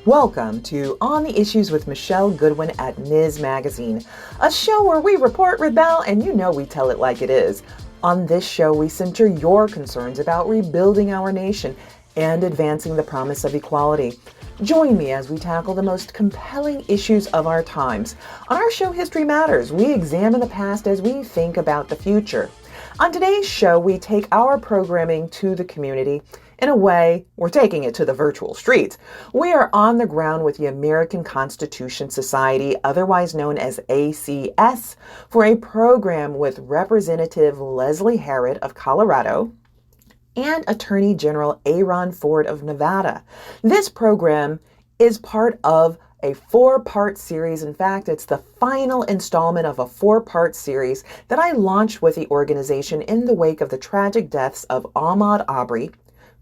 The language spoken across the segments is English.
Welcome to On the Issues with Michele Goodwin at Ms. Magazine, a show where we report, rebel, and you know we tell it like it is. On this show, we center your concerns about rebuilding our nation and advancing the promise of equality. Join me as we tackle the most compelling issues of our times. On our show, History Matters, we examine the past as we think about the future. On today's show, we take our programming to the community. In a way, we're taking it to the virtual streets. We are on the ground with the American Constitution Society, otherwise known as ACS, for a program with Representative Leslie Herod of Colorado and Attorney General Aaron Ford of Nevada. This program is part of a four-part series. In fact, it's the final installment of a four-part series that I launched with the organization in the wake of the tragic deaths of Ahmaud Arbery,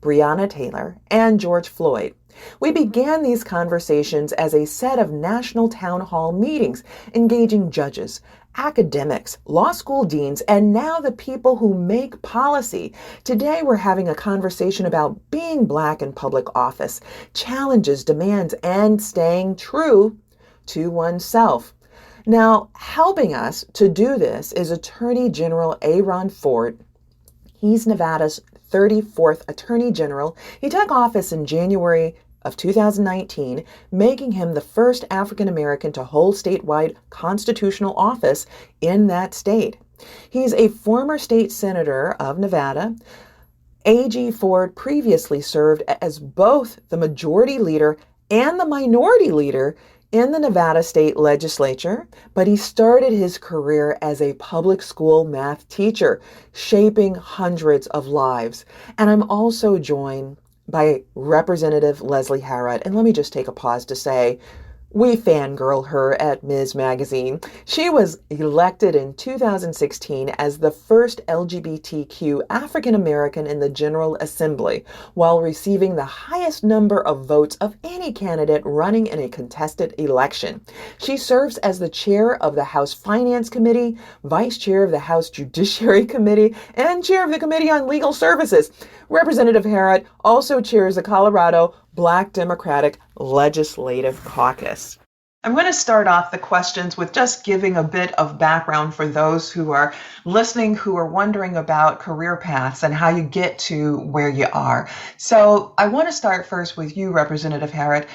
Breonna Taylor, and George Floyd. We began these conversations as a set of national town hall meetings, engaging judges, academics, law school deans, and now the people who make policy. Today, we're having a conversation about being Black in public office, challenges, demands, and staying true to oneself. Now, helping us to do this is Attorney General Aaron Ford. He's Nevada's 34th Attorney General. He took office in January of 2019, making him the first African American to hold statewide constitutional office in that state. He's a former state senator of Nevada. A.G. Ford previously served as both the majority leader and the minority leader in the Nevada State Legislature, but he started his career as a public school math teacher, shaping hundreds of lives. And I'm also joined by Representative Leslie Herod. And let me just take a pause to say, we fangirl her at Ms. Magazine. She was elected in 2016 as the first LGBTQ African American in the General Assembly, while receiving the highest number of votes of any candidate running in a contested election. She serves as the chair of the House Finance Committee, vice chair of the House Judiciary Committee, and chair of the Committee on Legal Services. Representative Herod also chairs the Colorado Black Democratic Legislative Caucus. I'm going to start off the questions with just giving a bit of background for those who are listening, who are wondering about career paths and how you get to where you are. So I want to start first with you, Representative Herod.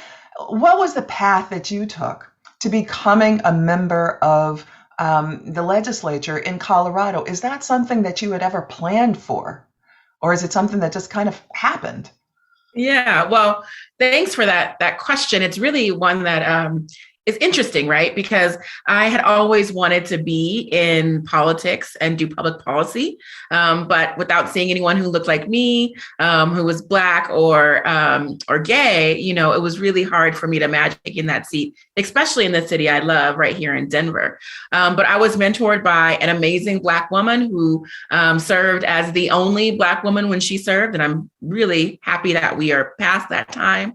What was the path that you took to becoming a member of the legislature in Colorado? Is that something that you had ever planned for? Or is it something that just kind of happened? Yeah, well, thanks for that question. It's really one that is interesting, right? Because I had always wanted to be in politics and do public policy, but without seeing anyone who looked like me, who was Black or gay, it was really hard for me to imagine taking that seat, especially in the city I love, right here in Denver. But I was mentored by an amazing Black woman who served as the only Black woman when she served, and I'm really happy that we are past that time,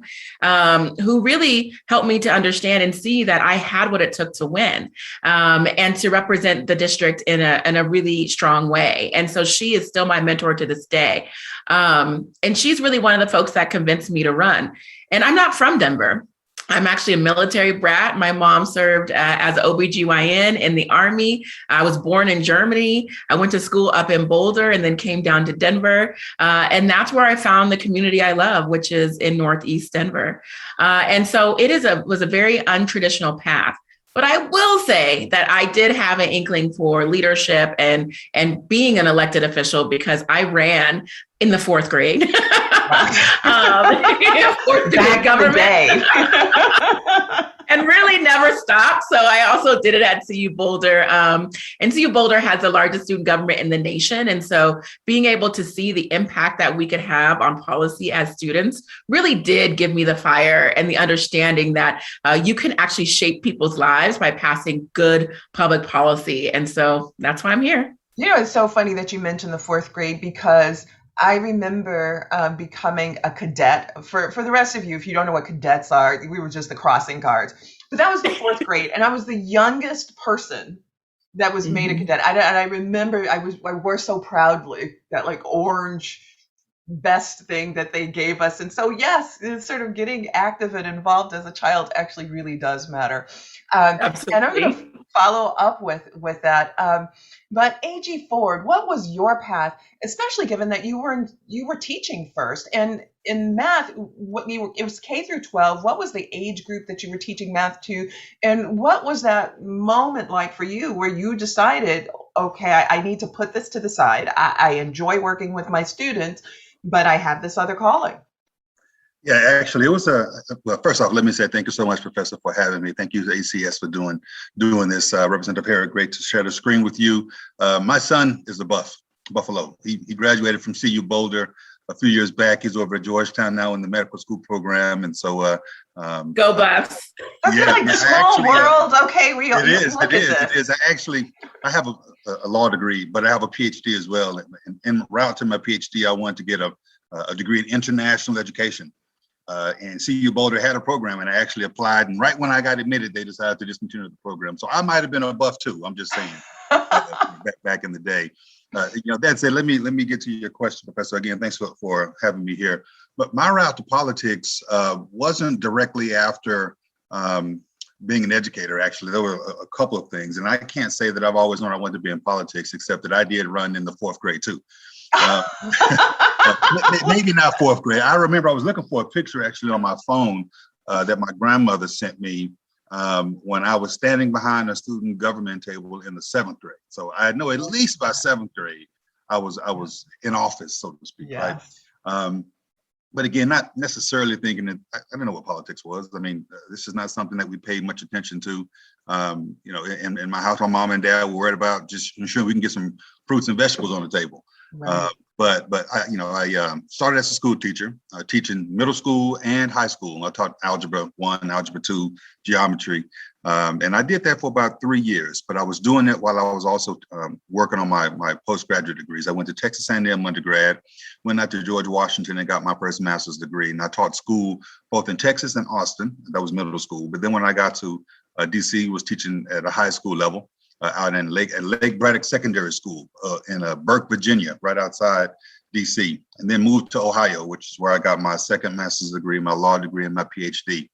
who really helped me to understand and see that I had what it took to win, and to represent the district in a really strong way. And so she is still my mentor to this day. And she's really one of the folks that convinced me to run. And I'm not from Denver. I'm actually a military brat. My mom served as an OBGYN in the Army. I was born in Germany. I went to school up in Boulder and then came down to Denver. And that's where I found the community I love, which is in Northeast Denver. And so it was a very untraditional path. But I will say that I did have an inkling for leadership and being an elected official because I ran in the fourth grade. Fourth grade government. And really never stopped. So I also did it at CU Boulder. And CU Boulder has the largest student government in the nation. And so being able to see the impact that we could have on policy as students really did give me the fire and the understanding that you can actually shape people's lives by passing good public policy. And so that's why I'm here. It's so funny that you mentioned the fourth grade because I remember becoming a cadet. For the rest of you, if you don't know what cadets are, we were just the crossing guards. But that was the fourth grade, and I was the youngest person that was made a cadet. And I remember I wore so proudly that orange best thing that they gave us. And so, yes, it's sort of getting active and involved as a child actually really does matter. And I'm going to Absolutely. follow up with that. But A.G. Ford, what was your path, especially given that you were teaching first, and in math, it was K through 12. What was the age group that you were teaching math to, and what was that moment like for you, where you decided, okay, I need to put this to the side. I enjoy working with my students, but I have this other calling. Yeah, actually, it was well, first off, let me say thank you so much, Professor, for having me. Thank you to ACS for doing this. Representative Harris, great to share the screen with you. My son is a Buffalo. He graduated from CU Boulder a few years back. He's over at Georgetown now in the medical school program. And so Go Buffs. I feel like the small world. Okay, it is. I have a law degree, but I have a PhD as well. And en route to my PhD, I wanted to get a degree in international education. And CU Boulder had a program, and I actually applied. And right when I got admitted, they decided to discontinue the program. So I might have been a buff too. I'm just saying, back in the day. That said, let me get to your question, Professor. Again, thanks for having me here. But my route to politics wasn't directly after being an educator. Actually, there were a couple of things, and I can't say that I've always known I wanted to be in politics, except that I did run in the fourth grade too. Maybe not fourth grade. I remember I was looking for a picture actually on my phone that my grandmother sent me when I was standing behind a student government table in the seventh grade. So I know at least by seventh grade, I was in office, so to speak, right? But again, not necessarily thinking that I didn't know what politics was. I mean, this is not something that we paid much attention to. In my house, my mom and dad were worried about just ensuring we can get some fruits and vegetables on the table. Right. But I started as a school teacher, teaching middle school and high school. I taught algebra 1, algebra 2, geometry. And I did that for about 3 years, but I was doing it while I was also working on my postgraduate degrees. I went to Texas A&M undergrad, went out to George Washington and got my first master's degree. And I taught school both in Texas and Austin. That was middle school. But then when I got to DC, was teaching at a high school level. Out in Lake Braddock Secondary School in Burke, Virginia, right outside DC, and then moved to Ohio, which is where I got my second master's degree, my law degree, and my PhD.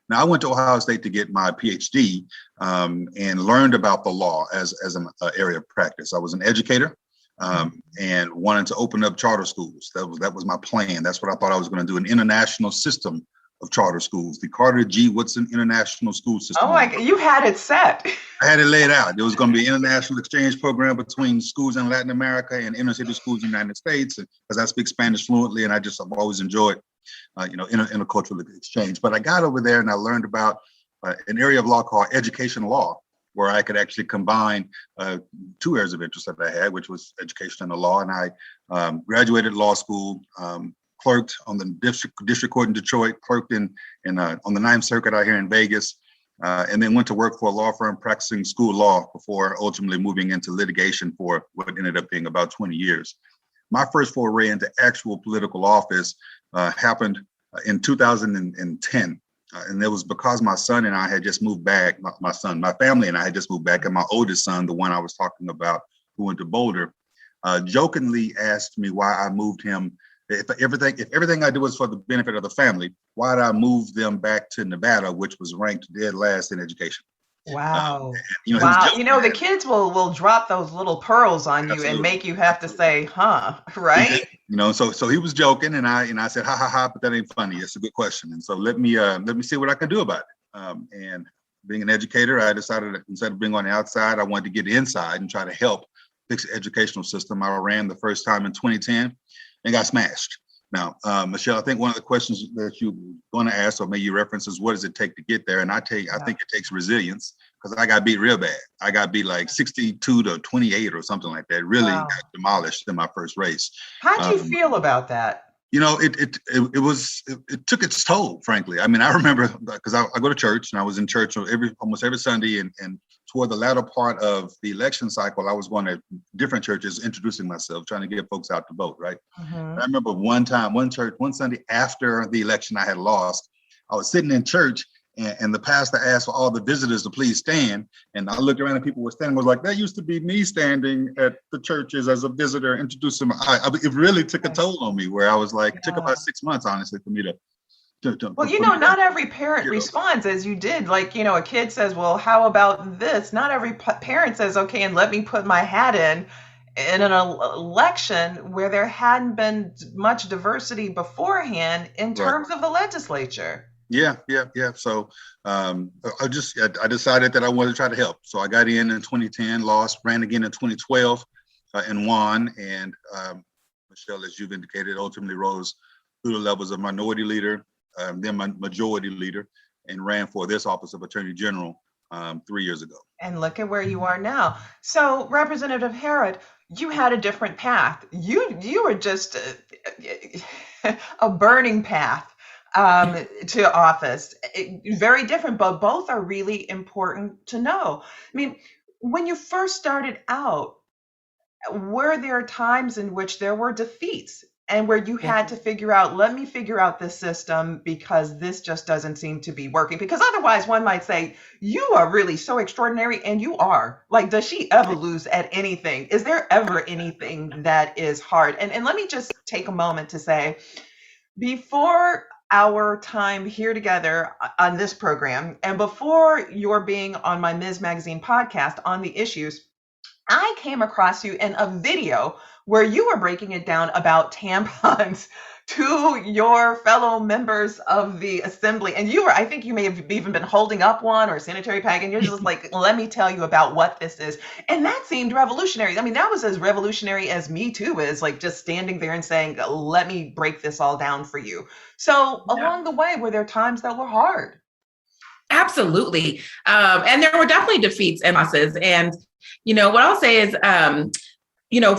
Now, I went to Ohio State to get my PhD and learned about the law as an area of practice. I was an educator and wanted to open up charter schools. That was my plan. That's what I thought I was going to do, an international system of charter schools, the Carter G. Woodson International School System. Oh my God, you had it set. I had it laid out. There was going to be an international exchange program between schools in Latin America and inner city schools in the United States, because I speak Spanish fluently, and I've always enjoyed, intercultural exchange. But I got over there and I learned about an area of law called education law, where I could actually combine 2 areas of interest that I had, which was education and the law. And I graduated law school, clerked on the district court in Detroit, clerked on the Ninth Circuit out here in Vegas, and then went to work for a law firm practicing school law before ultimately moving into litigation for what ended up being about 20 years. My first foray into actual political office happened in 2010. And it was because my son and I had just moved back, my family and I had just moved back, and my oldest son, the one I was talking about, who went to Boulder, jokingly asked me why I moved him. If everything I did was for the benefit of the family, why did I move them back to Nevada, which was ranked dead last in education? Wow. Wow. The kids will drop those little pearls on you. Absolutely. And make you have to say, huh, right? So he was joking, and I said, ha ha ha, but that ain't funny. It's a good question. And so let me see what I can do about it. And being an educator, I decided that instead of being on the outside, I wanted to get inside and try to help fix the educational system. I ran the first time in 2010 and got smashed. Now, Michelle, I think one of the questions that you're going to ask, or maybe you reference, is what does it take to get there? And I think it takes resilience, because I got beat real bad. I got beat like 62-28 or something like that. Really got demolished in my first race. How'd you feel about that? It took its toll, frankly. I mean, I remember, because I go to church, and I was in church almost every Sunday, and toward the latter part of the election cycle, I was going to different churches, introducing myself, trying to get folks out to vote, right? Mm-hmm. I remember one Sunday after the election I had lost, I was sitting in church, And the pastor asked for all the visitors to please stand. And I looked around and people were standing. I was like, that used to be me standing at the churches as a visitor, introducing. It really took a toll on me, where I was like, it took about 6 months, honestly, for me to. Well, not every parent responds as you did. Like, a kid says, well, how about this? Not every parent says, okay, and let me put my hat in an election where there hadn't been much diversity beforehand in terms of the legislature. Yeah. So I decided that I wanted to try to help. So I got in 2010, lost, ran again in 2012 and won. And Michele, as you've indicated, ultimately rose through the levels of minority leader, then majority leader, and ran for this office of Attorney General 3 years ago. And look at where you are now. So Representative Herod, you had a different path. You were just a burning path to office. Very different, but both are really important to know. I mean, when you first started out, were there times in which there were defeats and where you had to figure out, let me figure out this system because this just doesn't seem to be working? Because otherwise one might say, you are really so extraordinary, and you are. Like, does she ever lose at anything? Is there ever anything that is hard? And let me just take a moment to say, before our time here together on this program, and before your being on my Ms. Magazine podcast on the issues, I came across you in a video where you were breaking it down about tampons to your fellow members of the assembly. And I think you may have even been holding up one or a sanitary pad, and you're just like, let me tell you about what this is. And that seemed revolutionary. I mean, that was as revolutionary as Me Too is, like just standing there and saying, let me break this all down for you. So along the way, were there times that were hard? Absolutely. And there were definitely defeats and losses. And what I'll say is,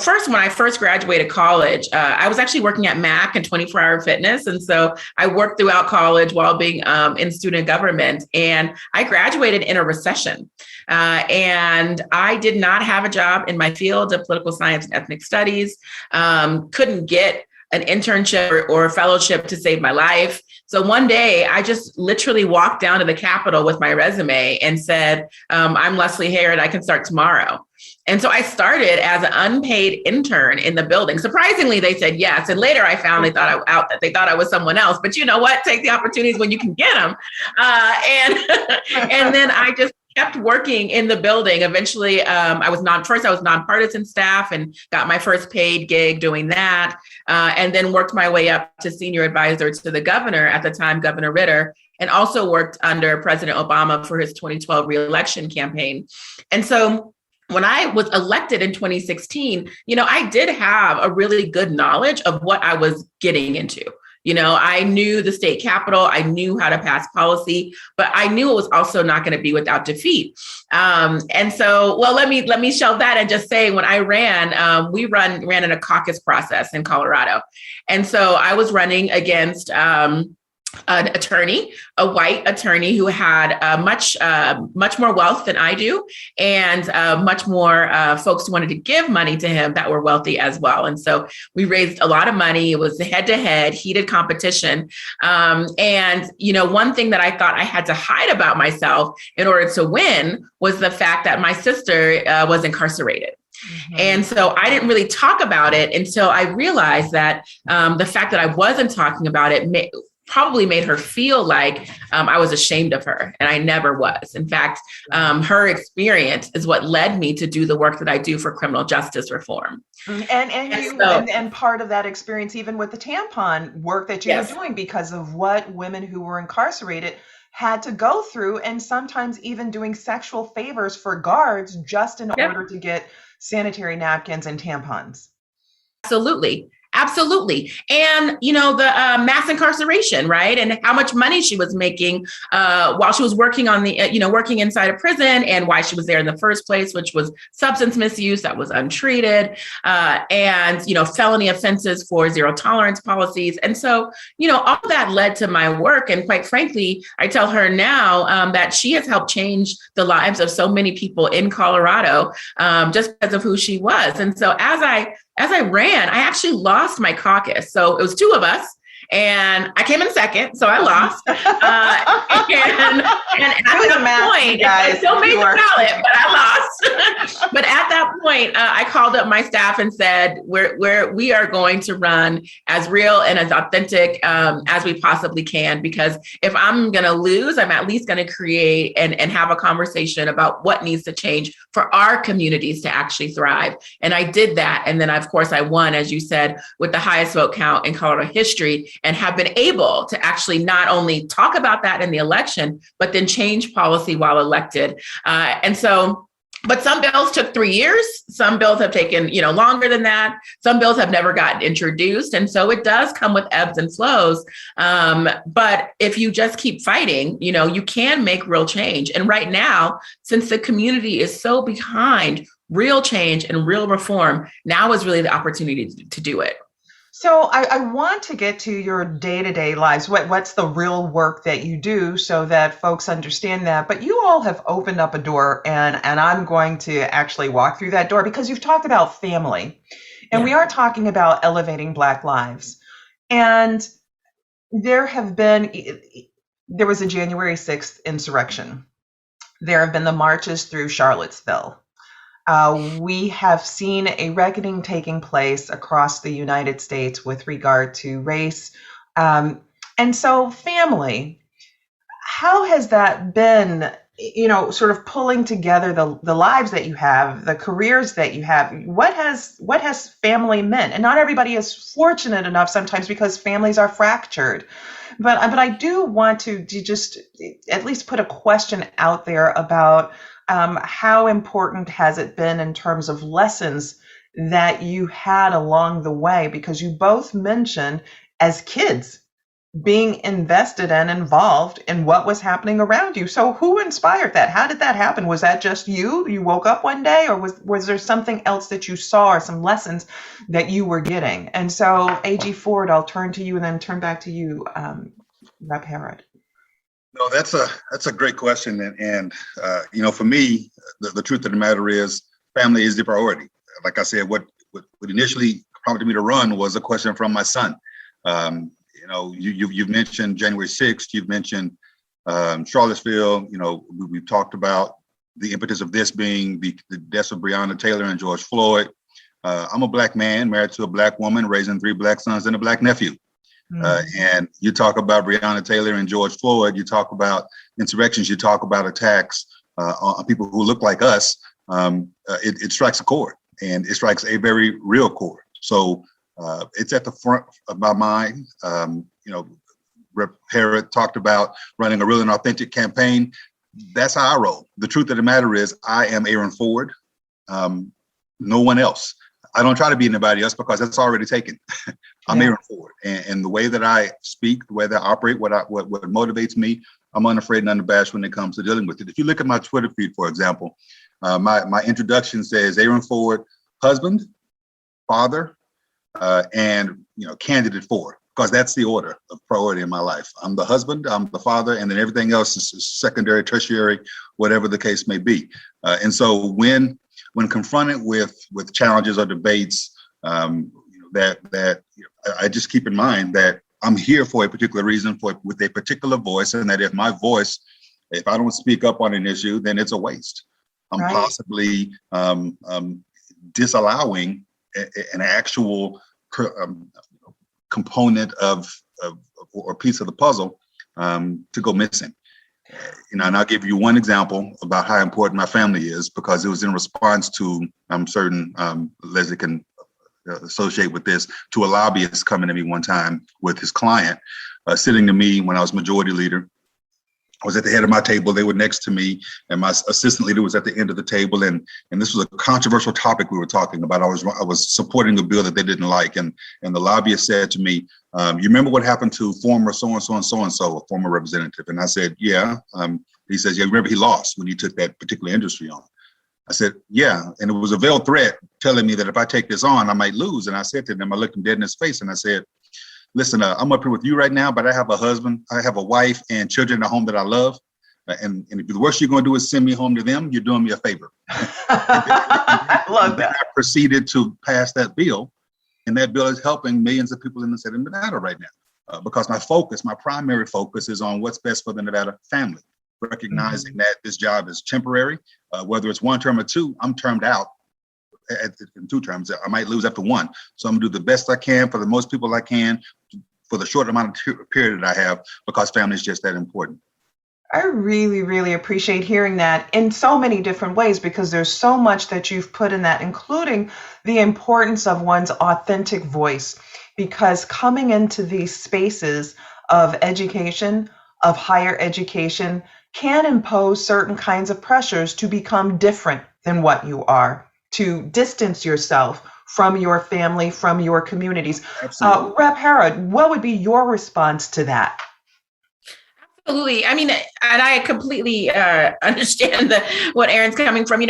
first, when I first graduated college, I was actually working at Mac and 24 Hour Fitness. And so I worked throughout college while being in student government. And I graduated in a recession. And I did not have a job in my field of political science and ethnic studies, couldn't get an internship or a fellowship to save my life. So one day I just literally walked down to the Capitol with my resume and said, I'm Leslie Herod, I can start tomorrow. And so I started as an unpaid intern in the building. Surprisingly, they said yes. And later I found they thought I was someone else. But you know what? Take the opportunities when you can get them. And then I just kept working in the building. Eventually, I was nonpartisan staff and got my first paid gig doing that. And then worked my way up to senior advisor to the governor at the time, Governor Ritter, and also worked under President Obama for his 2012 reelection campaign. And so when I was elected in 2016, I did have a really good knowledge of what I was getting into. I knew the state capitol, I knew how to pass policy, but I knew it was also not going to be without defeat. And so, let me shelve that and just say, when I ran, we ran in a caucus process in Colorado. And so I was running against an attorney, a white attorney who had much more wealth than I do, and much more folks who wanted to give money to him that were wealthy as well. And so we raised a lot of money. It was head-to-head, heated competition. And one thing that I thought I had to hide about myself in order to win was the fact that my sister was incarcerated. Mm-hmm. And so I didn't really talk about it until I realized that the fact that I wasn't talking about it probably made her feel like I was ashamed of her, and I never was. In fact, her experience is what led me to do the work that I do for criminal justice reform. And part of that experience, even with the tampon work that you were doing, because of what women who were incarcerated had to go through, and sometimes even doing sexual favors for guards just in order to get sanitary napkins and tampons. Absolutely. And, the mass incarceration, right? And how much money she was making while she was working on working inside a prison, and why she was there in the first place, which was substance misuse that was untreated, and, felony offenses for zero tolerance policies. And so, all that led to my work. And quite frankly, I tell her now that she has helped change the lives of so many people in Colorado just because of who she was. And so as I ran, I actually lost my caucus. So it was two of us. and I came in second, so I lost. And at that point, I still made the ballot, but I lost. But at that point, I called up my staff and said, we are going to run as real and as authentic as we possibly can, because if I'm going to lose, I'm at least going to create and have a conversation about what needs to change for our communities to actually thrive. And I did that. And then, of course, I won, as you said, with the highest vote count in Colorado history, and have been able to actually not only talk about that in the election, but then change policy while elected. But some bills took 3 years. Some bills have taken, longer than that. Some bills have never gotten introduced. And so it does come with ebbs and flows. But if you just keep fighting, you can make real change. And right now, since the community is so behind real change and real reform, now is really the opportunity to do it. So I want to get to your day-to-day lives. What's the real work that you do so that folks understand that? But you all have opened up a door, and I'm going to actually walk through that door, because you've talked about family, and we are talking about elevating Black lives. And there was a January 6th insurrection. There have been the marches through Charlottesville. We have seen a reckoning taking place across the United States with regard to race. And so family, how has that been, sort of pulling together the lives that you have, the careers that you have? What has family meant? And not everybody is fortunate enough sometimes, because families are fractured. But I do want to just at least put a question out there about how important has it been in terms of lessons that you had along the way? Because you both mentioned, as kids, being invested and involved in what was happening around you. So who inspired that? How did that happen? Was that just you? You woke up one day, or was there something else that you saw, or some lessons that you were getting? And so, A.G. Ford, I'll turn to you and then turn back to you, Rep. Herod. No, that's a great question. And for me, the truth of the matter is family is the priority. Like I said, what initially prompted me to run was a question from my son. You've mentioned January 6th, you've mentioned Charlottesville. We've talked about the impetus of this being the deaths of Breonna Taylor and George Floyd. I'm a Black man married to a Black woman, raising 3 Black sons and a Black nephew. And you talk about Breonna Taylor and George Floyd, you talk about insurrections, you talk about attacks on people who look like us. It strikes a chord, and it strikes a very real chord. So it's at the front of my mind. Rep. Herod talked about running a real and authentic campaign. That's how I roll. The truth of the matter is I am Aaron Ford, no one else. I don't try to be anybody else, because that's already taken. I'm Aaron Ford, and the way that I speak, the way that I operate, what motivates me, I'm unafraid and unabashed when it comes to dealing with it. If you look at my Twitter feed, for example, my introduction says Aaron Ford, husband, father, and candidate for, because that's the order of priority in my life. I'm the husband, I'm the father, and then everything else is secondary, tertiary, whatever the case may be. And so when confronted with challenges or debates, that I just keep in mind that I'm here for a particular reason, with a particular voice, and that if I don't speak up on an issue, then it's a waste. I'm possibly disallowing an actual component of or piece of the puzzle to go missing. And I'll give you one example about how important my family is, because it was in response to, I'm certain Leslie can associate with this, to a lobbyist coming to me one time with his client, sitting to me when I was majority leader. I was at the head of my table, they were next to me, and my assistant leader was at the end of the table. And this was a controversial topic we were talking about. I was supporting a bill that they didn't like. And the lobbyist said to me, you remember what happened to former so-and-so and so-and-so, a former representative? And I said, yeah. He says, yeah, remember he lost when he took that particular industry on. I said, yeah. And it was a veiled threat telling me that if I take this on, I might lose. And I said to him, I looked him dead in his face and I said, listen, I'm up here with you right now, but I have a husband, I have a wife and children at home that I love. And if the worst you're going to do is send me home to them, you're doing me a favor. I love that. I proceeded to pass that bill, and that bill is helping millions of people in the state of Nevada right now. because my primary focus is on what's best for the Nevada family, recognizing that this job is temporary, whether it's 1 term or 2, I'm termed out in 2 terms. I might lose after 1. So I'm gonna do the best I can for the most people I can for the short amount of period that I have, because family is just that important. I really, really appreciate hearing that in so many different ways, because there's so much that you've put in that, including the importance of one's authentic voice. Because coming into these spaces of education, of higher education, can impose certain kinds of pressures to become different than what you are, to distance yourself from your family, from your communities. Rep. Harrod, what would be your response to that? Absolutely. I mean, and I completely understand what Erin's coming from.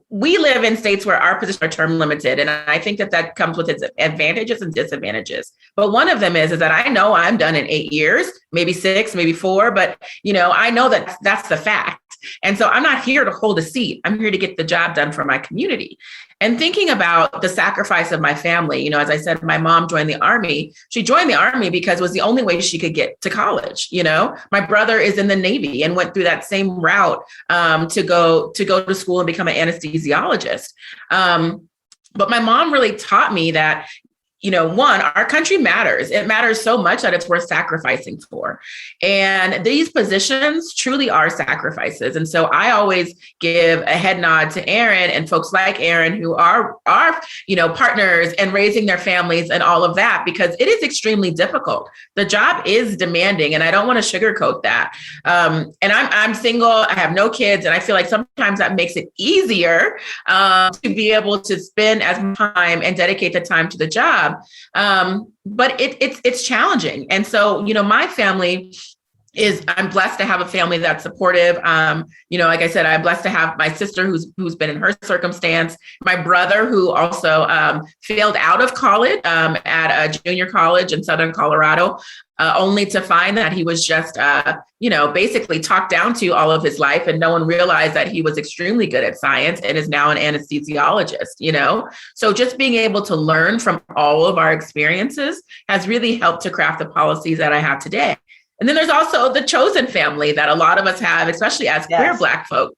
We live in states where our positions are term limited, and I think that comes with its advantages and disadvantages. But one of them is that I know I'm done in 8 years, maybe 6, maybe 4, but I know that that's the fact. And so I'm not here to hold a seat. I'm here to get the job done for my community. And thinking about the sacrifice of my family, as I said, my mom joined the Army. She joined the Army because it was the only way she could get to college. My brother is in the Navy and went through that same route to go to school and become an anesthesiologist. But my mom really taught me that, one, our country matters. It matters so much that it's worth sacrificing for. And these positions truly are sacrifices. And so I always give a head nod to Erin and folks like Erin who are partners and raising their families and all of that, because it is extremely difficult. The job is demanding, and I don't want to sugarcoat that. And I'm single, I have no kids, and I feel like sometimes that makes it easier to be able to spend as much time and dedicate the time to the job. But it's challenging. And so, my family I'm blessed to have a family that's supportive. Like I said, I'm blessed to have my sister who's been in her circumstance, my brother who also failed out of college at a junior college in Southern Colorado, only to find that he was just, basically talked down to all of his life, and no one realized that he was extremely good at science and is now an anesthesiologist, So just being able to learn from all of our experiences has really helped to craft the policies that I have today. And then there's also the chosen family that a lot of us have, especially as queer Black folks,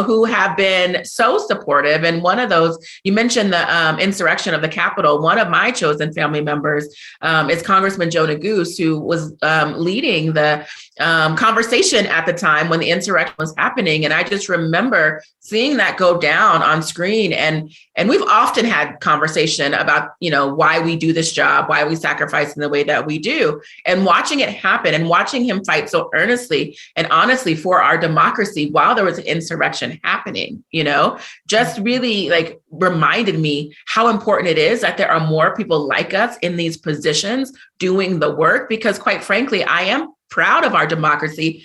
who have been so supportive. And one of those, you mentioned the insurrection of the Capitol. One of my chosen family members is Congressman Joe Neguse, who was leading the conversation at the time when the insurrection was happening. And I just remember seeing that go down on screen. And we've often had conversation about, why we do this job, why we sacrifice in the way that we do, and watching it happen and watching him fight so earnestly and honestly for our democracy while there was an insurrection happening, just really reminded me how important it is that there are more people like us in these positions doing the work, because quite frankly, I am proud of our democracy.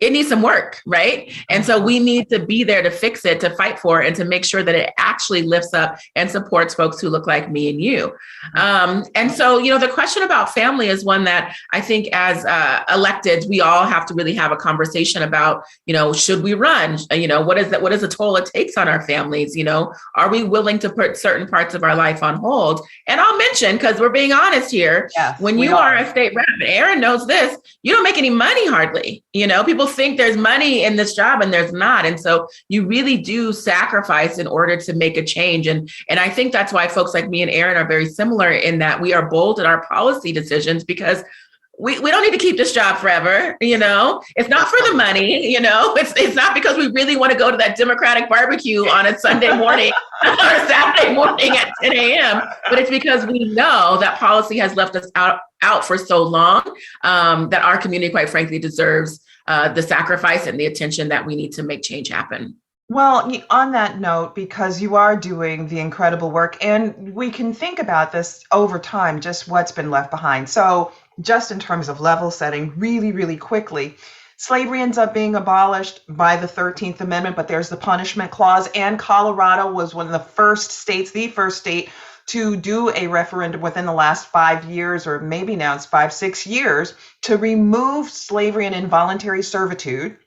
It needs some work, right? And so we need to be there to fix it, to fight for it, and to make sure that it actually lifts up and supports folks who look like me and you. And so, the question about family is one that I think as electeds, we all have to really have a conversation about, should we run? What is the toll it takes on our families? Are we willing to put certain parts of our life on hold? And I'll mention, because we're being honest here, yes, when you are a state rep, and Erin knows this, you don't make any money hardly. People think there's money in this job and there's not. And so you really do sacrifice in order to make a change. And I think that's why folks like me and Erin are very similar in that we are bold in our policy decisions, because we don't need to keep this job forever. It's not for the money, it's not because we really want to go to that Democratic barbecue on a Sunday morning or Saturday morning at 10 a.m. But it's because we know that policy has left us out for so long that our community, quite frankly, deserves the sacrifice and the attention that we need to make change happen. Well, on that note, because you are doing the incredible work, and we can think about this over time, just what's been left behind. So just in terms of level setting, really, really quickly, slavery ends up being abolished by the 13th Amendment, but there's the punishment clause. And Colorado was one of the first state to do a referendum within the last 5 years, or maybe now it's 5-6 years, to remove slavery and involuntary servitude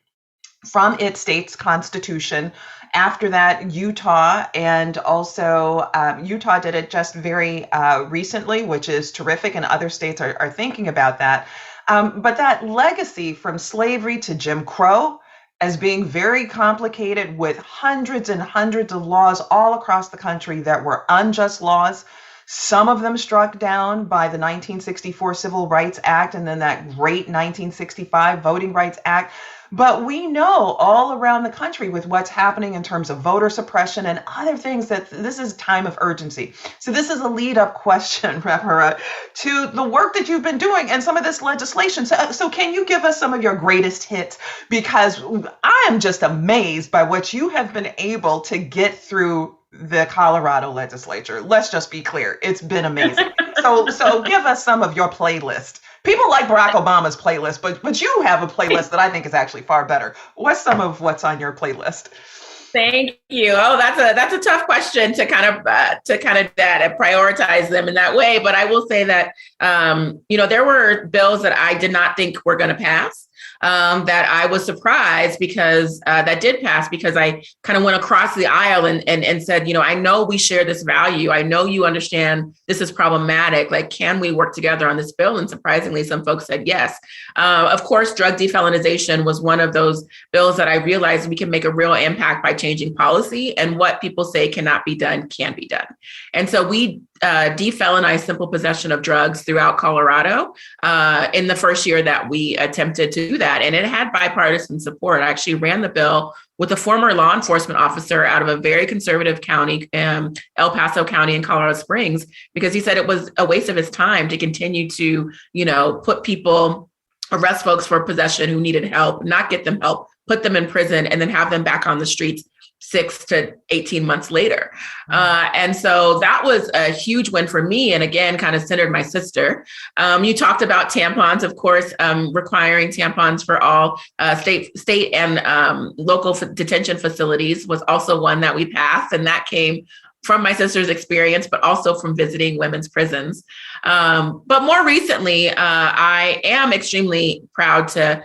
from its state's constitution. After that, Utah, and also Utah did it just very recently, which is terrific, and other states are thinking about that. But that legacy from slavery to Jim Crow as being very complicated, with hundreds and hundreds of laws all across the country that were unjust laws, some of them struck down by the 1964 Civil Rights Act and then that great 1965 Voting Rights Act. But we know all around the country with what's happening in terms of voter suppression and other things that this is time of urgency. So this is a lead up question, Reverend, to the work that you've been doing and some of this legislation. So can you give us some of your greatest hits? Because I am just amazed by what you have been able to get through the Colorado legislature. Let's just be clear. It's been amazing. So give us some of your playlist. People like Barack Obama's playlist, but you have a playlist that I think is actually far better. What's some of what's on your playlist? Thank you. Oh, that's a tough question to kind of prioritize them in that way. But I will say that there were bills that I did not think were going to pass. That I was surprised because that did pass, because I kind of went across the aisle and said, I know we share this value. I know you understand this is problematic. Like, can we work together on this bill? And surprisingly, some folks said yes. Of course, drug defelonization was one of those bills that I realized we can make a real impact by changing policy, and what people say cannot be done can be done. And so we defelonized simple possession of drugs throughout Colorado in the first year that we attempted to do that. And it had bipartisan support. I actually ran the bill with a former law enforcement officer out of a very conservative county, El Paso County in Colorado Springs, because he said it was a waste of his time to continue to, arrest folks for possession who needed help, not get them help, put them in prison, and then have them back on the streets 6 to 18 months later. And so that was a huge win for me. And again, kind of centered my sister. You talked about tampons, of course, requiring tampons for all state and local detention facilities was also one that we passed. And that came from my sister's experience, but also from visiting women's prisons. But more recently, I am extremely proud to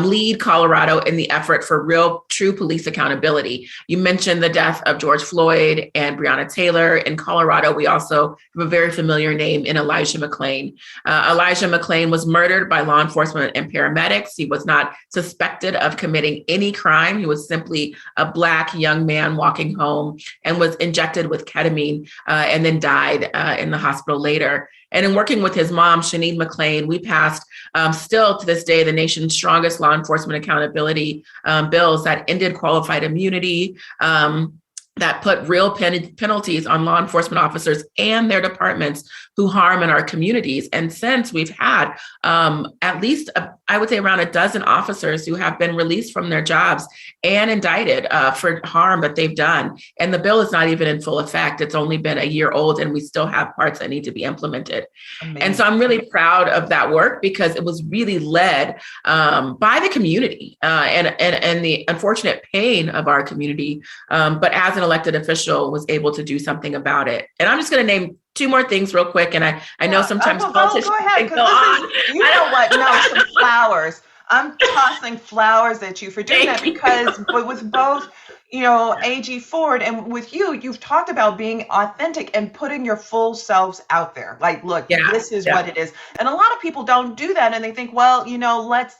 lead Colorado in the effort for real, true police accountability. You mentioned the death of George Floyd and Breonna Taylor. In Colorado, we also have a very familiar name in Elijah McClain. Elijah McClain was murdered by law enforcement and paramedics. He was not suspected of committing any crime. He was simply a Black young man walking home and was injected with ketamine and then died in the hospital later. And in working with his mom, Shanine McClain, we passed still to this day the nation's strongest law enforcement accountability bills that ended qualified immunity, that put real penalties on law enforcement officers and their departments who harm in our communities. And since we've had at least, I would say around a dozen officers who have been released from their jobs and indicted for harm that they've done. And the bill is not even in full effect. It's only been a year old, and we still have parts that need to be implemented. Amazing. And so I'm really proud of that work, because it was really led by the community and the unfortunate pain of our community. But as an elected official, was able to do something about it. And I'm just going to name two more things real quick. And I know sometimes politicians go ahead, go on. You know what? No, some flowers. I'm tossing flowers at you for doing that, because with both, AG Ford and with you, you've talked about being authentic and putting your full selves out there. Like, look, this is what it is. And a lot of people don't do that. And they think, well, you are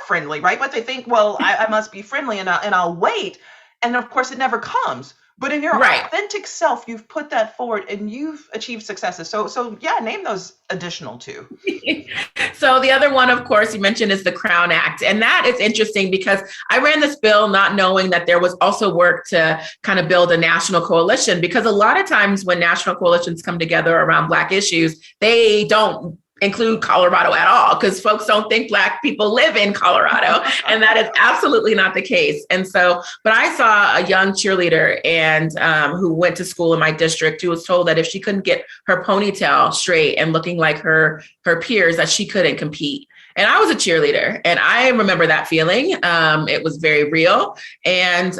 friendly, right? But they think, well, I must be friendly and I'll wait. And of course, it never comes. But in your authentic self, you've put that forward and you've achieved successes. So yeah, name those additional two. So the other one, of course, you mentioned is the Crown Act. And that is interesting because I ran this bill not knowing that there was also work to kind of build a national coalition, because a lot of times when national coalitions come together around Black issues, they don't include Colorado at all, because folks don't think Black people live in Colorado. And that is absolutely not the case. And so, but I saw a young cheerleader and who went to school in my district, who was told that if she couldn't get her ponytail straight and looking like her peers, that she couldn't compete. And I was a cheerleader, and I remember that feeling. It was very real. And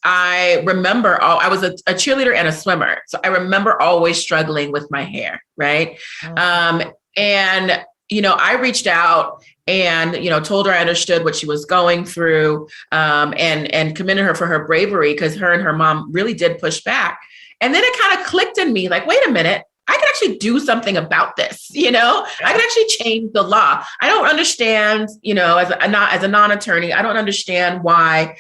I remember I was a cheerleader and a swimmer. So I remember always struggling with my hair, right? And I reached out and, told her I understood what she was going through, and commended her for her bravery, because her and her mom really did push back. And then it kind of clicked in me like, wait a minute, I could actually do something about this. I could actually change the law. I don't understand, as a non-attorney, I don't understand why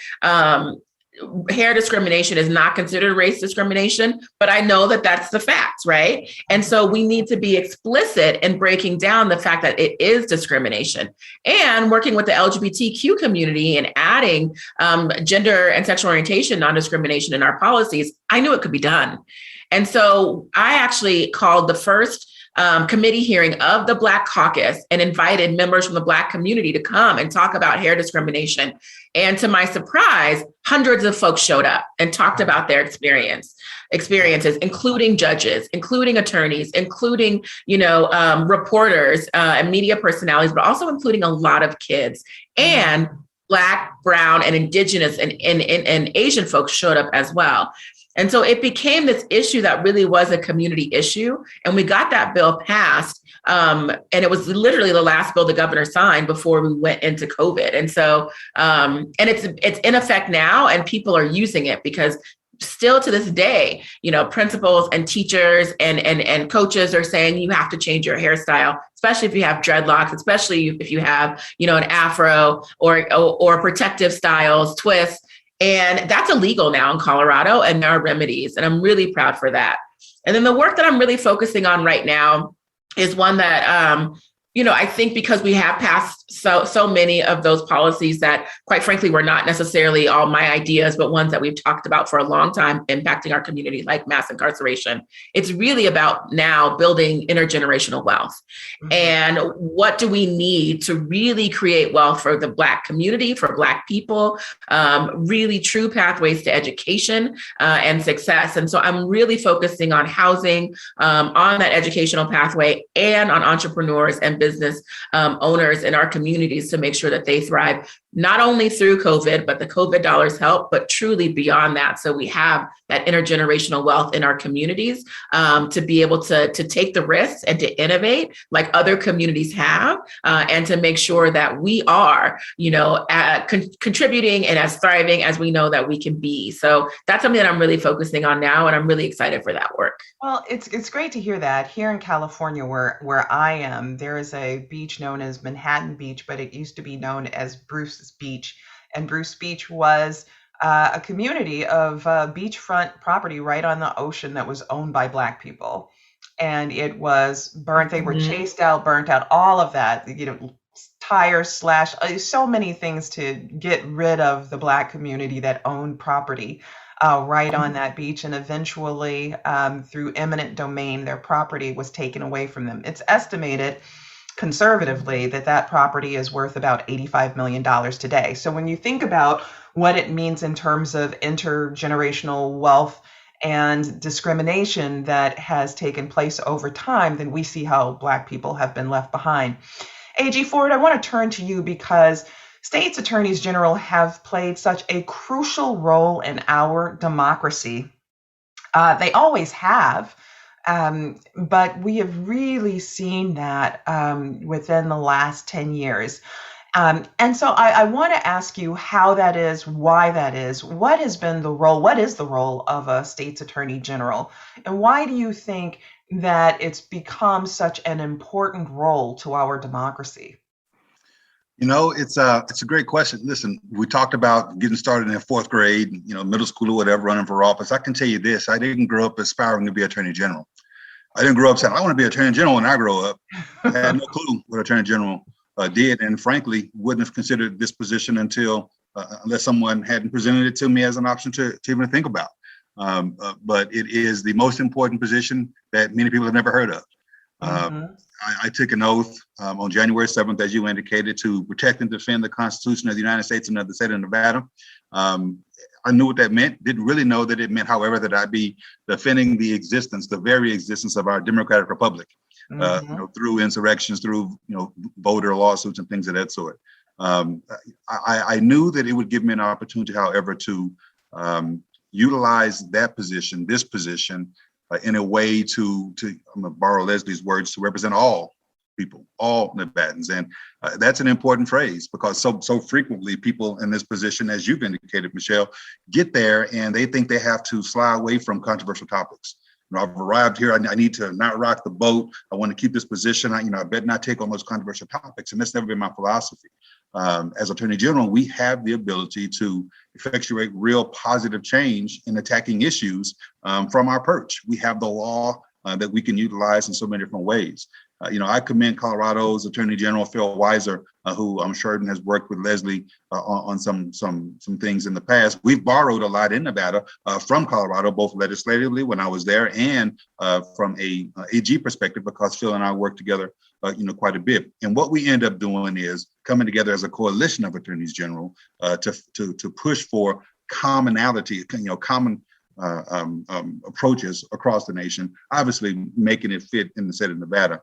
hair discrimination is not considered race discrimination, but I know that that's the fact, right? And so we need to be explicit in breaking down the fact that it is discrimination, and working with the LGBTQ community and adding gender and sexual orientation non-discrimination in our policies. I knew it could be done. And so I actually called the first committee hearing of the Black Caucus and invited members from the Black community to come and talk about hair discrimination. And to my surprise, hundreds of folks showed up and talked about their experiences, including judges, including attorneys, including, reporters and media personalities, but also including a lot of kids, and Black, Brown, and Indigenous and Asian folks showed up as well. And so it became this issue that really was a community issue. And we got that bill passed. And it was literally the last bill the governor signed before we went into COVID. And so, and it's in effect now, and people are using it, because still to this day, principals and teachers and coaches are saying you have to change your hairstyle, especially if you have dreadlocks, especially if you have, an afro or protective styles, twists. And that's illegal now in Colorado, and there are remedies, and I'm really proud for that. And then the work that I'm really focusing on right now is one that, I think because we have passed so many of those policies that, quite frankly, were not necessarily all my ideas, but ones that we've talked about for a long time, impacting our community, like mass incarceration. It's really about now building intergenerational wealth. Mm-hmm. And what do we need to really create wealth for the Black community, for Black people, really true pathways to education and success. And so I'm really focusing on housing, on that educational pathway, and on entrepreneurs and business owners in our communities to make sure that they thrive, not only through COVID, but the COVID dollars help, but truly beyond that. So we have that intergenerational wealth in our communities to be able to take the risks and to innovate like other communities have, and to make sure that we are, contributing and as thriving as we know that we can be. So that's something that I'm really focusing on now, and I'm really excited for that work. Well, it's great to hear that. Here in California, where I am, there is a beach known as Manhattan Beach, but it used to be known as Bruce's Beach. And Bruce Beach was a community of beachfront property right on the ocean that was owned by Black people. And it was burnt. They were chased out, burnt out, all of that, tires slashed, so many things to get rid of the Black community that owned property right on that beach. And eventually, through eminent domain, their property was taken away from them. It's estimated conservatively that property is worth about $85 million today. So when you think about what it means in terms of intergenerational wealth and discrimination that has taken place over time, then we see how Black people have been left behind. A.G. Ford, I want to turn to you because states attorneys general have played such a crucial role in our democracy. They always have. But we have really seen that within the last 10 years. And so I want to ask you how that is, why that is, what is the role of a state's attorney general, and why do you think that it's become such an important role to our democracy? It's a great question. Listen, we talked about getting started in fourth grade, middle school or whatever, running for office. I can tell you this, I didn't grow up aspiring to be attorney general. I didn't grow up saying, I want to be attorney general when I grow up. I had no clue what attorney general did, and frankly, wouldn't have considered this position until, unless someone hadn't presented it to me as an option to even think about. But it is the most important position that many people have never heard of. I took an oath on January 7th, as you indicated, to protect and defend the Constitution of the United States and of the state of Nevada. I knew what that meant, didn't really know that it meant, however, that I'd be defending the very existence of our democratic republic through insurrections, through voter lawsuits and things of that sort. I knew that it would give me an opportunity, however, to utilize this position in a way to I'm going to borrow Leslie's words, to represent all people, all Nevadans. And that's an important phrase, because so frequently people in this position, as you've indicated, Michele, get there and they think they have to fly away from controversial topics. I've arrived here. I need to not rock the boat. I want to keep this position. I better not take on those controversial topics. And that's never been my philosophy. As Attorney General, we have the ability to effectuate real positive change in attacking issues from our perch. We have the law that we can utilize in so many different ways. I commend Colorado's Attorney General Phil Weiser, who I'm sure has worked with Leslie on some things in the past. We've borrowed a lot in Nevada from Colorado, both legislatively when I was there and from a AG perspective, because Phil and I worked together, quite a bit. And what we end up doing is coming together as a coalition of attorneys general to push for commonality, common approaches across the nation, obviously making it fit in the state of Nevada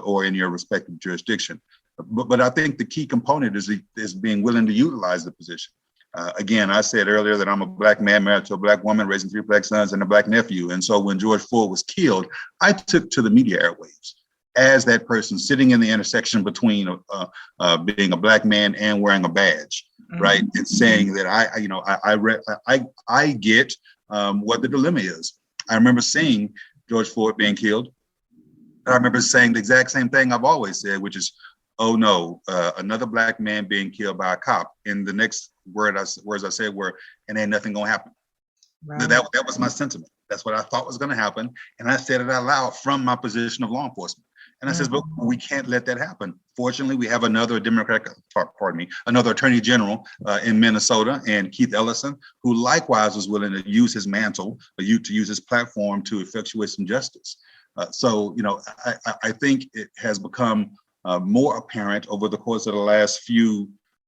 or in your respective jurisdiction. But I think the key component is being willing to utilize the position. Again, I said earlier that I'm a Black man married to a Black woman, raising 3 Black sons and a Black nephew. And so when George Floyd was killed, I took to the media airwaves as that person sitting in the intersection between being a Black man and wearing a badge, right? And saying that I get what the dilemma is. I remember seeing George Floyd being killed. I remember saying the exact same thing I've always said, which is, oh no, another Black man being killed by a cop. And the next words I said were, and ain't nothing gonna happen. Right. That was my sentiment. That's what I thought was gonna happen. And I said it out loud from my position of law enforcement. And I said, but we can't let that happen. Fortunately, we have another another Attorney General in Minnesota, and Keith Ellison, who likewise was willing to use his mantle, to use his platform to effectuate some justice. I think it has become more apparent over the course of the last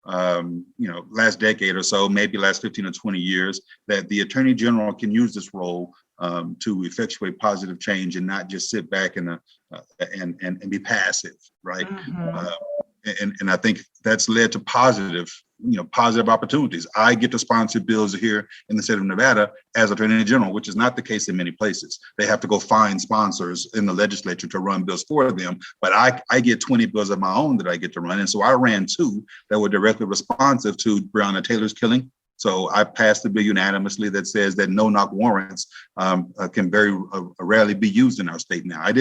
last decade or so, maybe last 15 or 20 years, that the Attorney General can use this role to effectuate positive change and not just sit back and be passive, right? And I think that's led to positive opportunities. I get to sponsor bills here in the state of Nevada as Attorney General, which is not the case in many places. They have to go find sponsors in the legislature to run bills for them. But I get 20 bills of my own that I get to run. And so I ran 2 that were directly responsive to Breonna Taylor's killing. So I passed a bill unanimously that says that no-knock warrants can very rarely be used in our state now. I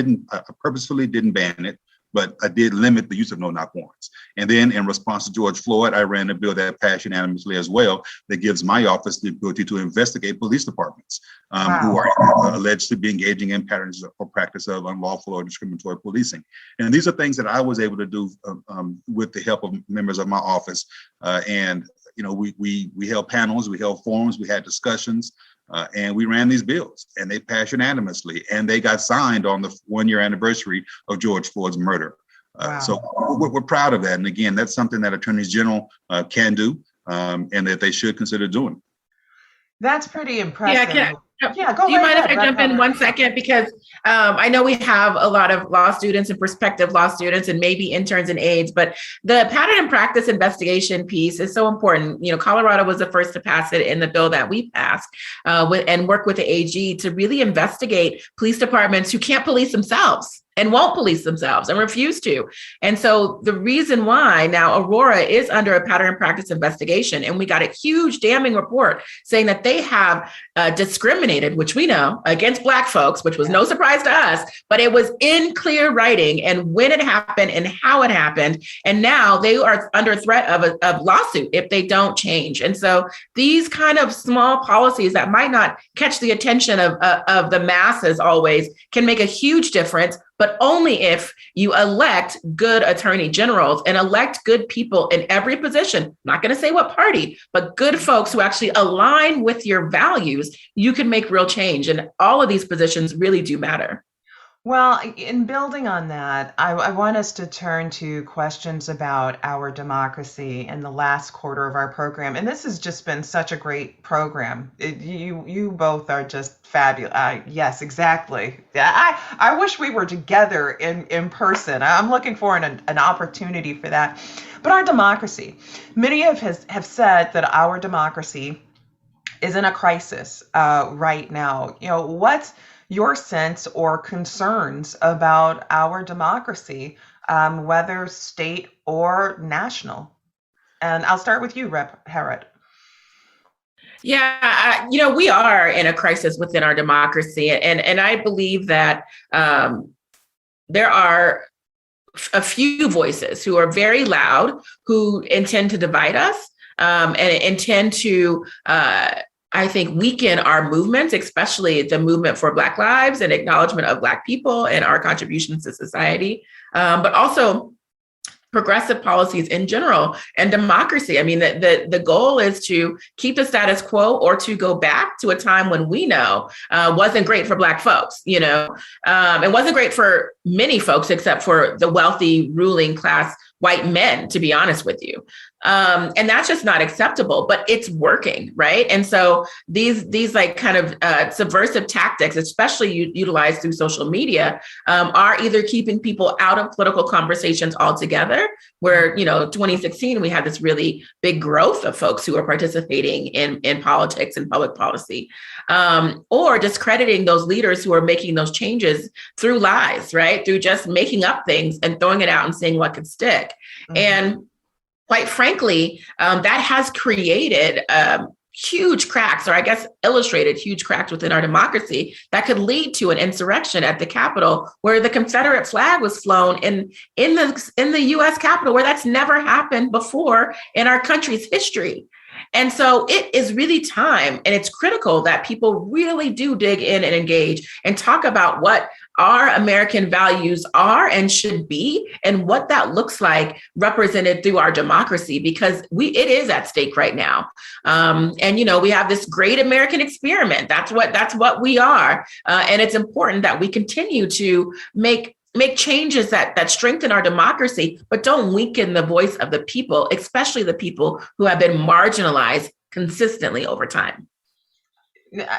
purposefully didn't ban it, but I did limit the use of no-knock warrants. And then in response to George Floyd, I ran a bill that passed unanimously as well that gives my office the ability to investigate police departments who are alleged to be engaging in patterns or practice of unlawful or discriminatory policing. And these are things that I was able to do with the help of members of my office. We held panels, we held forums, we had discussions, and we ran these bills, and they passed unanimously, and they got signed on the 1-year anniversary of George Floyd's murder. So we're proud of that. And again, that's something that attorneys general can do, and that they should consider doing. That's pretty impressive. Yeah, go. Do you mind if I jump in 1 second? Because I know we have a lot of law students and prospective law students and maybe interns and aides, but the pattern and practice investigation piece is so important. Colorado was the first to pass it in the bill that we passed and work with the AG to really investigate police departments who can't police themselves and won't police themselves and refuse to. And so the reason why now Aurora is under a pattern and practice investigation, and we got a huge damning report saying that they have discriminated, which we know, against Black folks, which was no surprise to us, but it was in clear writing and when it happened and how it happened. And now they are under threat of lawsuit if they don't change. And so these kind of small policies that might not catch the attention of the masses always can make a huge difference, but only if you elect good attorney generals and elect good people in every position. I'm not going to say what party, but good folks who actually align with your values, you can make real change. And all of these positions really do matter. Well, in building on that, I want us to turn to questions about our democracy in the last quarter of our program. And this has just been such a great program. You both are just fabulous. Yes, exactly. I wish we were together in person. I'm looking for an opportunity for that. But our democracy, many have said that our democracy is in a crisis right now. What's your sense or concerns about our democracy whether state or national. And I'll start with you, Rep. Harrod. Yeah, we are in a crisis within our democracy, and I believe that there are a few voices who are very loud, who intend to divide us, and intend to, I think, weaken our movements, especially the movement for Black lives and acknowledgement of Black people and our contributions to society, but also progressive policies in general and democracy. I mean, the goal is to keep the status quo or to go back to a time when we know wasn't great for Black folks. It wasn't great for many folks except for the wealthy ruling class white men, to be honest with you. And that's just not acceptable, but it's working, right? And so these like kind of subversive tactics, especially utilized through social media, are either keeping people out of political conversations altogether, where, 2016, we had this really big growth of folks who are participating in politics and public policy, or discrediting those leaders who are making those changes through lies, right? Through just making up things and throwing it out and seeing what could stick. Mm-hmm. And quite frankly, that has created huge cracks, or I guess illustrated huge cracks within our democracy that could lead to an insurrection at the Capitol, where the Confederate flag was flown in the U.S. Capitol, where that's never happened before in our country's history. And so it is really time, and it's critical that people really do dig in and engage and talk about what our American values are and should be, and what that looks like represented through our democracy, because it is at stake right now. And we have this great American experiment. That's what we are. And it's important that we continue to make changes that strengthen our democracy, but don't weaken the voice of the people, especially the people who have been marginalized consistently over time.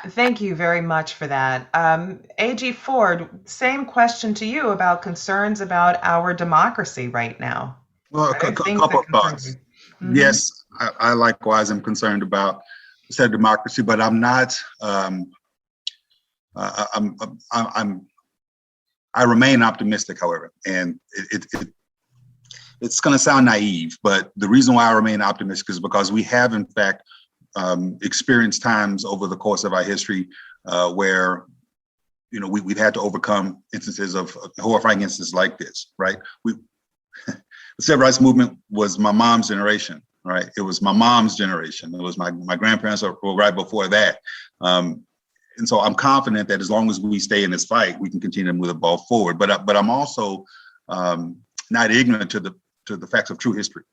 Thank you very much for that. A.G. Ford, same question to you about concerns about our democracy right now. Well, a couple of thoughts. Mm-hmm. Yes, I likewise am concerned about said democracy, but I'm not. I remain optimistic, however, and it's going to sound naive, but the reason why I remain optimistic is because we have, in fact, experienced times over the course of our history where, we've had to overcome instances of horrifying instances like this, right? The civil rights movement was my mom's generation, right? It was my mom's generation. It was my grandparents were right before that. And so I'm confident that as long as we stay in this fight, we can continue to move the ball forward. But I'm also not ignorant to the facts of true history.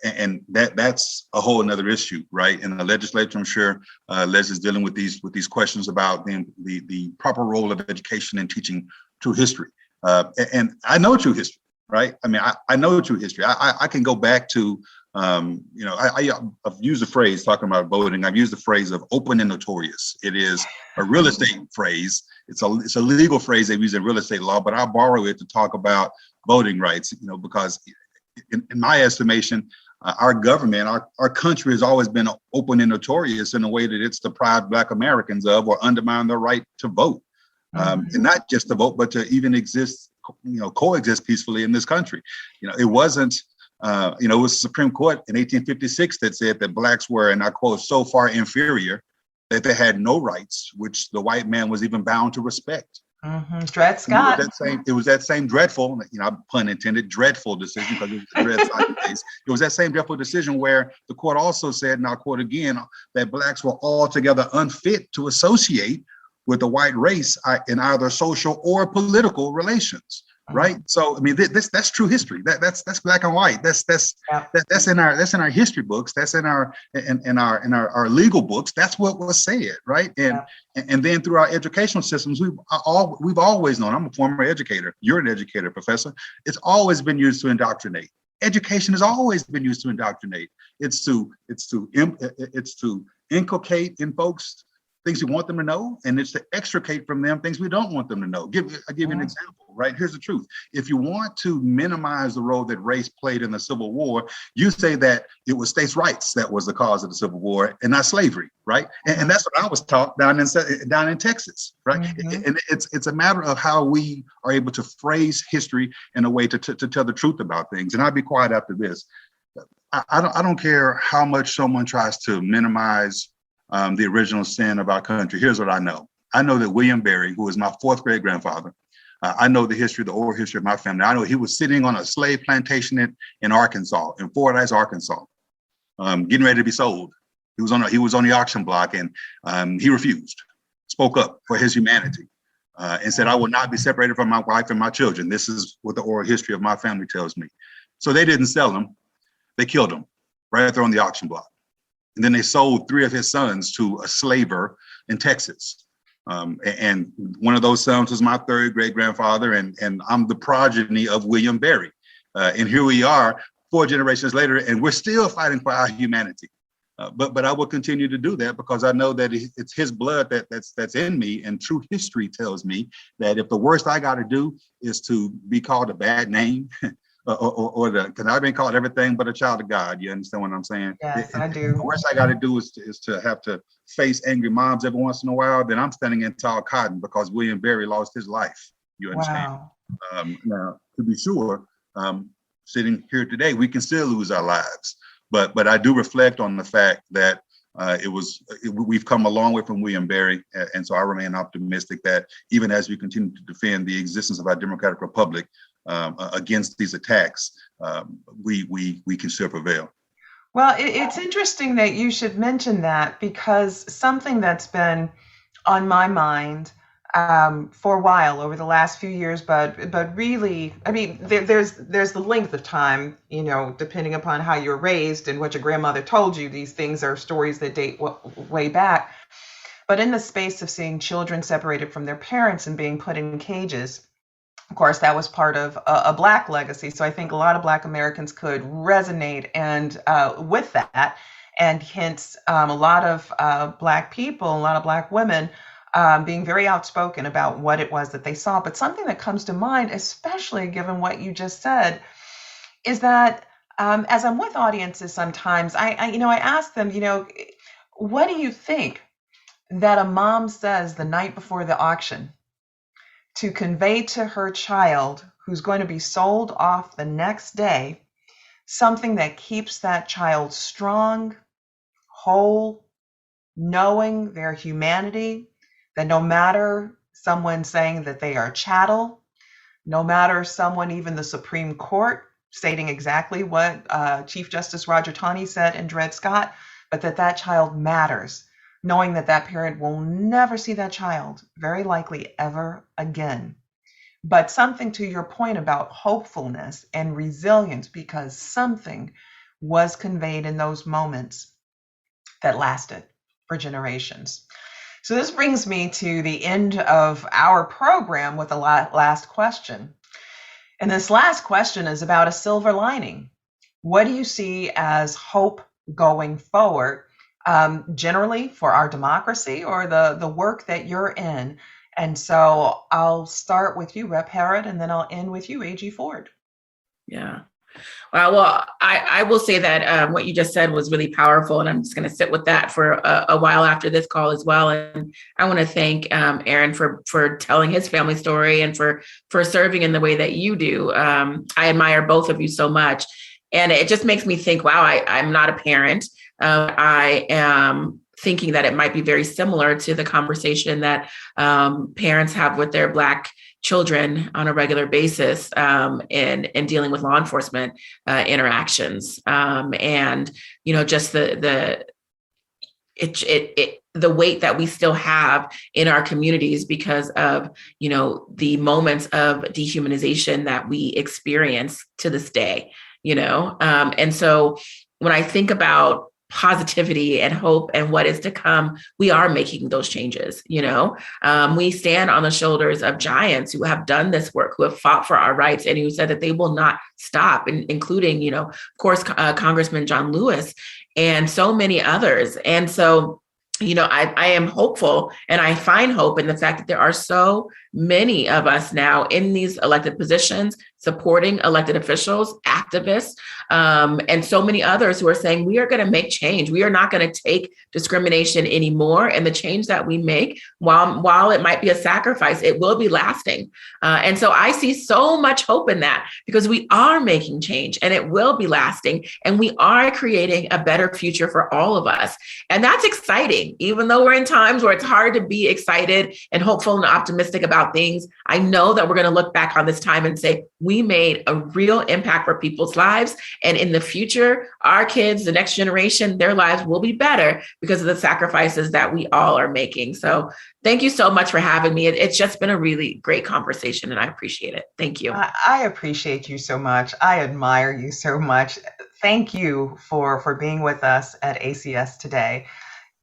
And that's a whole another issue, right? In the legislature, I'm sure Les is dealing with these questions about the proper role of education in teaching true history. And I know true history, right? I mean, I know true history. I can go back to, I've used the phrase, talking about voting, I've used the phrase of open and notorious. It is a real estate phrase. It's a legal phrase they use in real estate law, but I borrow it to talk about voting rights, because in my estimation, our government, our country has always been open and notorious in a way that it's deprived Black Americans of or undermine their right to vote. And not just to vote, but to even exist, coexist peacefully in this country. It wasn't, it was the Supreme Court in 1856 that said that Blacks were, and I quote, so far inferior that they had no rights, which the white man was even bound to respect. Mm-hmm. Dred Scott. It was that same dreadful, pun intended, dreadful decision, because it was the Dred Scott case. It was that same dreadful decision where the court also said, and I'll quote again, that Blacks were altogether unfit to associate with the white race in either social or political relations. Right. So, I mean, that's true history. That's black and white. That's in our history books. That's in our legal books. That's what was said. Right. And then through our educational systems, we've always known. I'm a former educator. You're an educator, Professor. It's always been used to indoctrinate. Education has always been used to indoctrinate. It's to inculcate in folks things we want them to know, and it's to extricate from them things we don't want them to know. I'll give you an example, right? Here's the truth. If you want to minimize the role that race played in the Civil War, you say that it was states' rights that was the cause of the Civil War and not slavery, right? And that's what I was taught down in Texas, right? Mm-hmm. And it's a matter of how we are able to phrase history in a way to tell the truth about things. And I'll be quiet after this. I don't care how much someone tries to minimize the original sin of our country. Here's what I know. I know that William Berry, who is my fourth great grandfather, I know the oral history of my family. I know he was sitting on a slave plantation in Arkansas, in Fordyce, Arkansas, getting ready to be sold. He was on the auction block, and he refused, spoke up for his humanity, and said, "I will not be separated from my wife and my children." This is what the oral history of my family tells me. So they didn't sell him. They killed him right there on the auction block. And then they sold 3 of his sons to a slaver in Texas. And one of those sons was my third great grandfather, and I'm the progeny of William Berry. And here we are 4 generations later, and we're still fighting for our humanity. But I will continue to do that because I know that it's his blood that's in me, and true history tells me that if the worst I got to do is to be called a bad name, because I've been called everything but a child of God. You understand what I'm saying? Yes, I do. The worst I got to do is to have to face angry moms every once in a while. Then I'm standing in tall cotton because William Berry lost his life. You understand? Wow. Now, to be sure, sitting here today, we can still lose our lives. But I do reflect on the fact that we've come a long way from William Berry, and so I remain optimistic that even as we continue to defend the existence of our democratic republic against these attacks, we can still prevail. Well, it's interesting that you should mention that, because something that's been on my mind for a while over the last few years, but really, I mean, there's the length of time, depending upon how you're raised and what your grandmother told you. These things are stories that date way back. But in the space of seeing children separated from their parents and being put in cages, of course, that was part of a Black legacy. So I think a lot of Black Americans could resonate with that, and hence a lot of Black people, a lot of Black women being very outspoken about what it was that they saw. But something that comes to mind, especially given what you just said, is that as I'm with audiences sometimes, I ask them, what do you think that a mom says the night before the auction to convey to her child who's going to be sold off the next day something that keeps that child strong, whole, knowing their humanity, that no matter someone saying that they are chattel, no matter someone, even the Supreme Court, stating exactly what Chief Justice Roger Taney said in Dred Scott, but that child matters, knowing that parent will never see that child, very likely ever again. But something to your point about hopefulness and resilience, because something was conveyed in those moments that lasted for generations. So this brings me to the end of our program with a last question. And this last question is about a silver lining. What do you see as hope going forward, generally for our democracy or the work that you're in? And so I'll start with you, Rep. Herod, and then I'll end with you, AG Ford. Yeah. Well, I will say that what you just said was really powerful, and I'm just going to sit with that for a while after this call as well. And I want to thank Aaron for telling his family story and for serving in the way that you do. I admire both of you so much, and it just makes me think, wow, I'm not a parent. I am thinking that it might be very similar to the conversation that parents have with their Black children on a regular basis in dealing with law enforcement interactions. And, just the weight that we still have in our communities because of, the moments of dehumanization that we experience to this day, and so when I think about positivity and hope and what is to come, we are making those changes. We stand on the shoulders of giants who have done this work, who have fought for our rights, and who said that they will not stop, including, of course, Congressman John Lewis and so many others. And so I am hopeful, and I find hope in the fact that there are so many of us now in these elected positions, supporting elected officials, activists, and so many others who are saying we are going to make change. We are not going to take discrimination anymore. And the change that we make, while it might be a sacrifice, it will be lasting. And so I see so much hope in that, because we are making change and it will be lasting. And we are creating a better future for all of us. And that's exciting. Even though we're in times where it's hard to be excited and hopeful and optimistic about things, I know that we're going to look back on this time and say, we made a real impact for people's lives. And in the future, our kids, the next generation, their lives will be better because of the sacrifices that we all are making. So thank you so much for having me. It's just been a really great conversation, and I appreciate it. Thank you. I appreciate you so much. I admire you so much. Thank you for being with us at ACS today.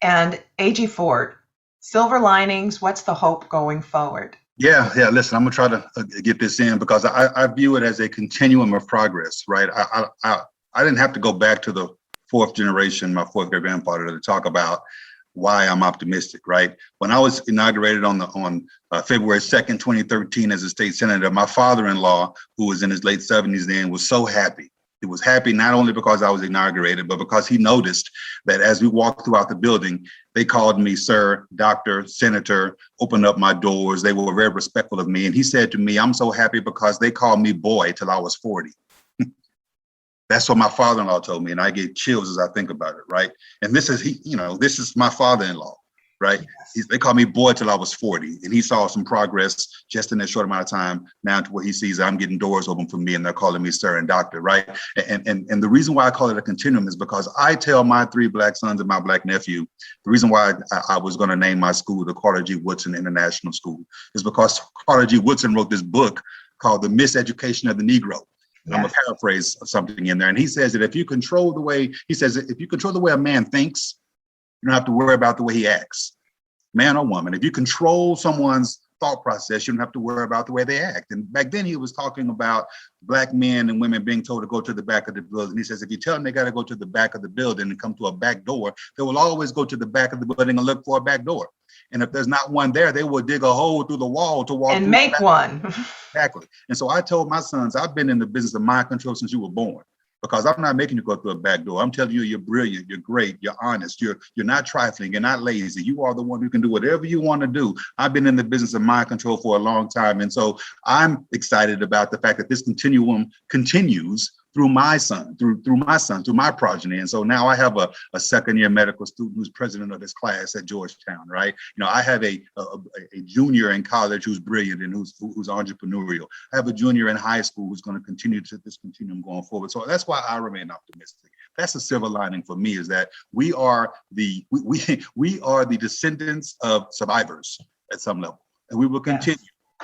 And A.G. Ford, silver linings, what's the hope going forward? Yeah. Listen, I'm gonna try to get this in because I view it as a continuum of progress, right? I didn't have to go back to the fourth generation, my fourth great grandfather, to talk about why I'm optimistic, right? When I was inaugurated on February 2nd, 2013, as a state senator, my father-in-law, who was in his late 70s then, was so happy. He was happy not only because I was inaugurated, but because he noticed that as we walked throughout the building, they called me sir, doctor, senator, opened up my doors. They were very respectful of me. And he said to me, I'm so happy because they called me boy till I was 40. That's what my father-in-law told me. And I get chills as I think about it, right? And this is my father-in-law, right? Yes. They called me boy till I was 40. And he saw some progress just in that short amount of time now to where he sees I'm getting doors open for me and they're calling me sir and doctor, right? And the reason why I call it a continuum is because I tell my 3 Black sons and my Black nephew, the reason why I was going to name my school the Carter G. Woodson International School is because Carter G. Woodson wrote this book called The Miseducation of the Negro. And I'm gonna paraphrase something in there. And he says that if you control the way a man thinks, you don't have to worry about the way he acts, man or woman. If you control someone's thought process, you don't have to worry about the way they act. And back then he was talking about Black men and women being told to go to the back of the building. He says, if you tell them they got to go to the back of the building and come to a back door, they will always go to the back of the building and look for a back door. And if there's not one there, they will dig a hole through the wall to walk and through make one. Exactly. And so I told my sons, I've been in the business of mind control since you were born, because I'm not making you go through a back door. I'm telling you, you're brilliant, you're great, you're honest, you're not trifling, you're not lazy. You are the one who can do whatever you want to do. I've been in the business of mind control for a long time. And so I'm excited about the fact that this continuum continues through my son, through my progeny. And so now I have a second-year medical student who's president of his class at Georgetown, right? I have a junior in college who's brilliant and who's entrepreneurial. I have a junior in high school who's going to continue to this continuum going forward. So that's why I remain optimistic. That's a silver lining for me, is that we are the descendants of survivors at some level, and we will continue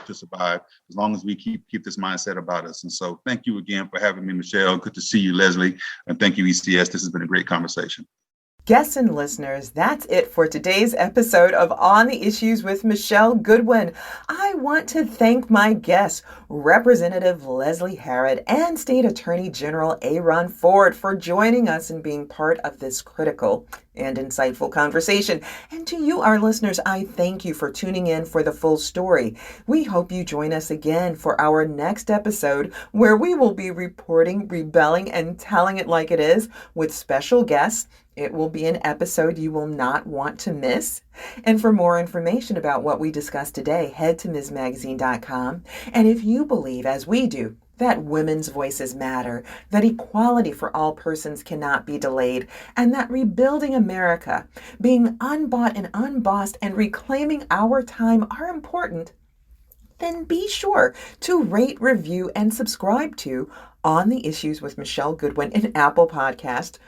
to survive as long as we keep this mindset about us. And so thank you again for having me, Michelle. Good to see you, Leslie. And thank you, ECS. This has been a great conversation. Guests and listeners, that's it for today's episode of On the Issues with Michele Goodwin. I want to thank my guests, Representative Leslie Harrod and State Attorney General Aaron Ford, for joining us and being part of this critical and insightful conversation. And to you, our listeners, I thank you for tuning in for the full story. We hope you join us again for our next episode, where we will be reporting, rebelling, and telling it like it is with special guests. It will be an episode you will not want to miss. And for more information about what we discussed today, head to MsMagazine.com. And if you believe, as we do, that women's voices matter, that equality for all persons cannot be delayed, and that rebuilding America, being unbought and unbossed, and reclaiming our time are important, then be sure to rate, review, and subscribe to On the Issues with Michele Goodwin in Apple Podcast,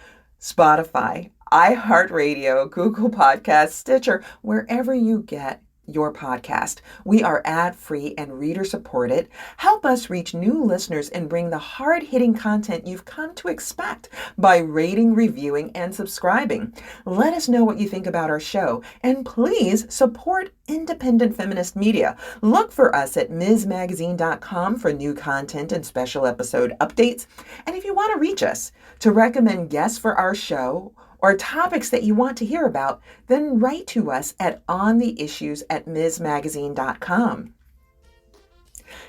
Spotify, iHeartRadio, Google Podcasts, Stitcher, wherever you get your podcast. We are ad-free and reader-supported. Help us reach new listeners and bring the hard-hitting content you've come to expect by rating, reviewing, and subscribing. Let us know what you think about our show, and please support independent feminist media. Look for us at MsMagazine.com for new content and special episode updates. And if you want to reach us to recommend guests for our show, or topics that you want to hear about, then write to us at ontheissues@mizmagazine.com.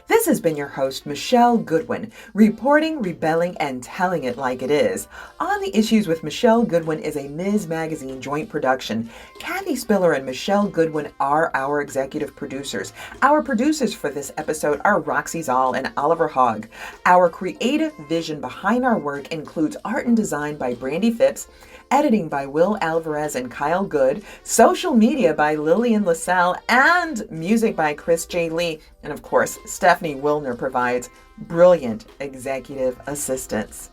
This has been your host, Michele Goodwin, reporting, rebelling, and telling it like it is. On the Issues with Michele Goodwin is a Ms. Magazine joint production. Kathy Spiller and Michele Goodwin are our executive producers. Our producers for this episode are Roxy Zoll and Oliver Hogg. Our creative vision behind our work includes art and design by Brandy Phipps, editing by Will Alvarez and Kyle Good, social media by Lillian LaSalle, and music by Chris J. Lee. And of course, Stephanie Wilner provides brilliant executive assistance.